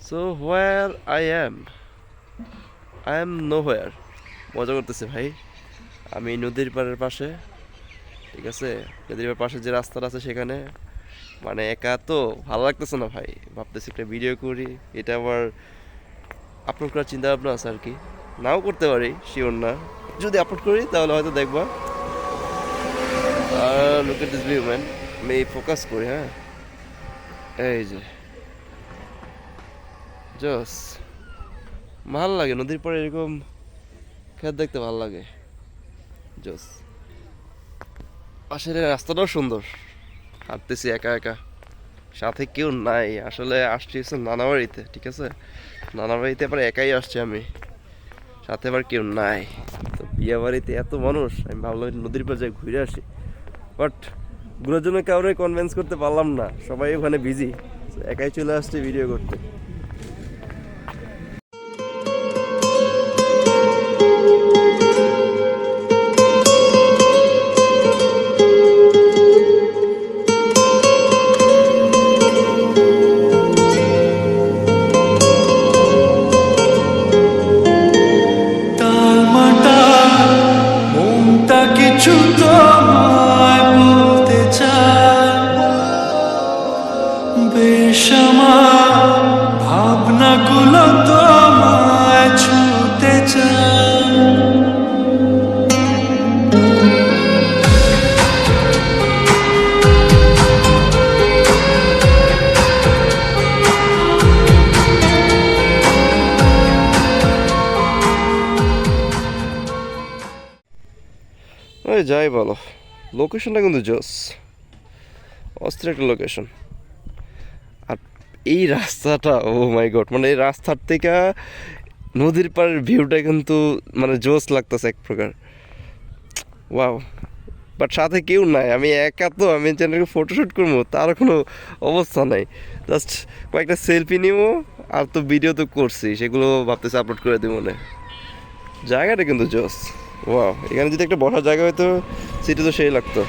So where I am know where. মজা করতেছে ভাই। আমি নদীর পাড়ের পাশে, ঠিক আছে, নদীর পাড়ের পাশে যে রাস্তাটা আছে সেখানে। মানে একা তো ভালো লাগতেছে না ভাই, ভাবতেছি একটা ভিডিও করি। এটা আবার আপলোড করার চিন্তা ভাবনা আছে আর কি। নাও করতে পারি, শিওর না। যদি আপলোড করি তাহলে হয়তো দেখবা। আর look at this view man. আমি ফোকাস করি, হ্যাঁ। এই যে জস, ভাল লাগে নদীর পরে এরকম খেত দেখতে ভাল লাগে। জস, পাশের এই রাস্তাটাও সুন্দর। হাঁটতেছি একা একা, সাথে কেউ নাই। আসলে আসছি হচ্ছে নানাবাড়িতে, ঠিক আছে। নানাবাড়িতে আবার একাই আসছি আমি, সাথে আবার কেউ নাই। তো বিয়ে বাড়িতে এত মানুষ, আমি ভাবলাম একটু নদীর পাড়ে যাই ঘুরে আসি। বাট ঘুরার জন্য কাউরে কনভিন্স করতে পারলাম না, সবাই ওখানে বিজি। একাই চলে আসছে ভিডিও করতে। কিছু তোমায় বলতে চাই, বেশ আমার ভাবনাগুলো তোমায় ছুতে চাই। ওই যাই বলো, লোকেশনটা কিন্তু জোস, অস্থির একটা লোকেশন। আর এই রাস্তাটা, ও মাই গড, মানে এই রাস্তার থেকে নদীর পাড়ের ভিউটা কিন্তু মানে জোস লাগতেছে এক প্রকার। ওয়াও। বাট সাথে কেউ নাই, আমি একা। তো আমি চ্যানেলকে ফটোশ্যুট করবো তার কোনো অবস্থা নাই। জাস্ট কয়েকটা সেলফি নিবো, আর তো ভিডিও তো করছি, সেগুলো ভাবতেছি আপলোড করে দিব মনে। জায়গাটা কিন্তু জোস। ওয়াও, এখানে যদি একটা বসার জায়গা হয়তো, সিটি তো সেই লাগতো।